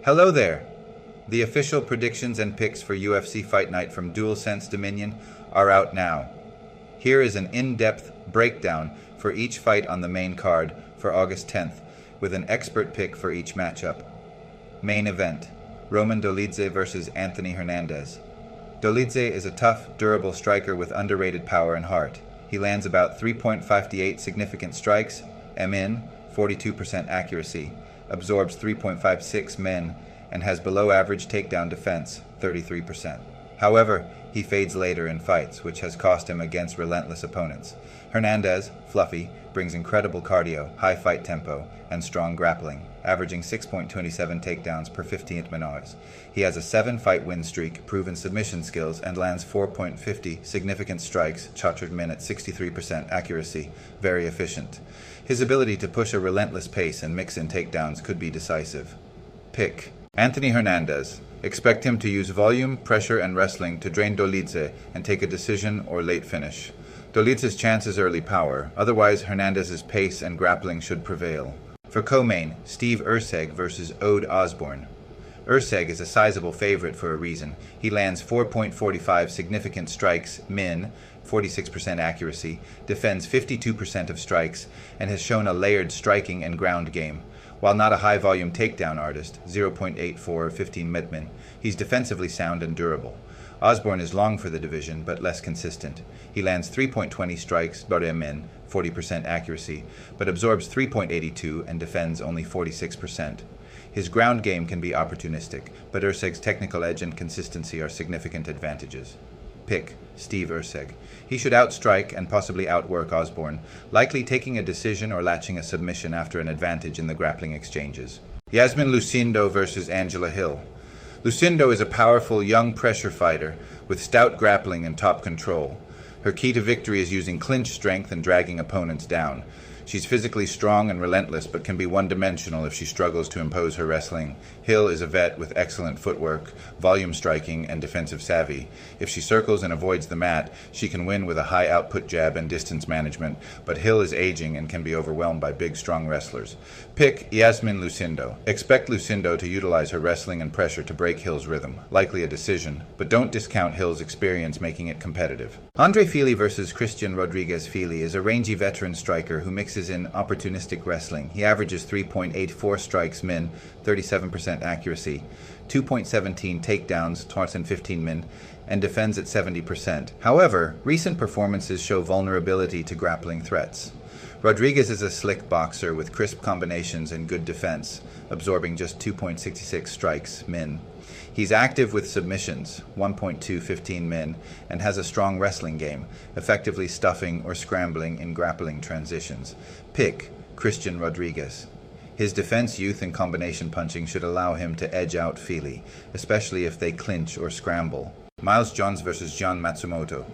Hello there! The official predictions and picks for UFC Fight Night from DualSense Dominion are out now. Here is an in-depth breakdown for each fight on the main card for August 10th, with an expert pick for each matchup. Main event: Roman Dolidze versus Anthony Hernandez. Dolidze is a tough, durable striker with underrated power and heart. He lands about 3.58 significant strikes, in, 42% accuracy, absorbs 3.56 men, and has below average takedown defense, 33%. However, he fades later in fights, which has cost him against relentless opponents. Hernandez, fluffy, brings incredible cardio, high fight tempo, and strong grappling, averaging 6.27 takedowns per 15 minutes. He has a 7-fight win streak, proven submission skills, and lands 4.50 significant strikes, charged min at 63% accuracy, very efficient. His ability to push a relentless pace and mix in takedowns could be decisive. Pick: Anthony Hernandez. Expect him to use volume, pressure, and wrestling to drain Dolidze and take a decision or late finish. Dolidze's chance is early power, otherwise Hernandez's pace and grappling should prevail. For co-main, Steve Erceg versus Ode Osborne. Erceg is a sizable favorite for a reason. He lands 4.45 significant strikes, min, 46% accuracy, defends 52% of strikes, and has shown a layered striking and ground game. While not a high-volume takedown artist, 0.84 15 midmin, he's defensively sound and durable. Osborne is long for the division, but less consistent. He lands 3.20 strikes, min, 40% accuracy, but absorbs 3.82 and defends only 46%. His ground game can be opportunistic, but Erceg's technical edge and consistency are significant advantages. Pick: Steve Erceg. He should outstrike and possibly outwork Osborne, likely taking a decision or latching a submission after an advantage in the grappling exchanges. Yasmin Lucindo versus Angela Hill. Lucindo is a powerful, young pressure fighter with stout grappling and top control. Her key to victory is using clinch strength and dragging opponents down. She's physically strong and relentless, but can be one-dimensional if she struggles to impose her wrestling. Hill is a vet with excellent footwork, volume striking, and defensive savvy. If she circles and avoids the mat, she can win with a high-output jab and distance management, but Hill is aging and can be overwhelmed by big, strong wrestlers. Pick: Yasmin Lucindo. Expect Lucindo to utilize her wrestling and pressure to break Hill's rhythm, likely a decision, but don't discount Hill's experience making it competitive. Andre Fili versus Christian Rodriguez. Fili is a rangy veteran striker who mixes in opportunistic wrestling. He averages 3.84 strikes min, 37% accuracy, 2.17 takedowns, 15 min, and defends at 70%. However, recent performances show vulnerability to grappling threats. Rodriguez is a slick boxer with crisp combinations and good defense, absorbing just 2.66 strikes min. He's active with submissions, 1.2 15 min, and has a strong wrestling game, effectively stuffing or scrambling in grappling transitions. Pick: Christian Rodriguez. His defense, youth, and combination punching should allow him to edge out Fili, especially if they clinch or scramble. Miles Jones versus John Matsumoto.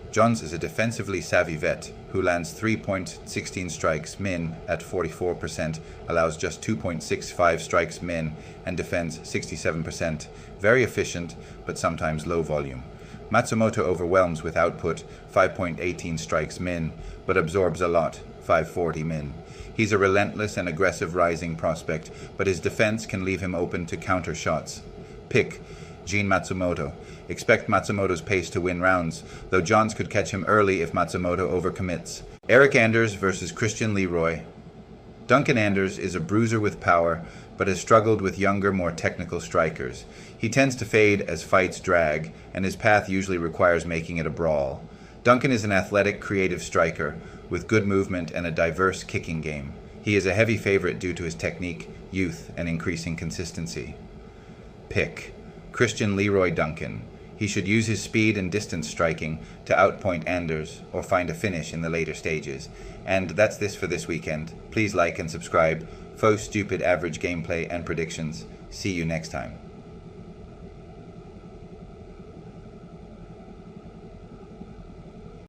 Jones is a defensively savvy vet who lands 3.16 strikes min at 44%, allows just 2.65 strikes min, and defends 67%. Very efficient, but sometimes low volume. Matsumoto overwhelms with output, 5.18 strikes min, but absorbs a lot, 540 min. He's a relentless and aggressive rising prospect, but his defense can leave him open to counter shots. Pick: Gene Matsumoto. Expect Matsumoto's pace to win rounds, though Johns could catch him early if Matsumoto overcommits. Eric Anders versus Christian Leroy. Duncan Anders is a bruiser with power, but has struggled with younger, more technical strikers. He tends to fade as fights drag, and his path usually requires making it a brawl. Duncan is an athletic, creative striker with good movement and a diverse kicking game. He is a heavy favorite due to his technique, youth, and increasing consistency. Pick: Christian Leroy Duncan. He should use his speed and distance striking to outpoint Anders or find a finish in the later stages. And that's this for this weekend. Please like and subscribe. Faux stupid average gameplay and predictions. See you next time.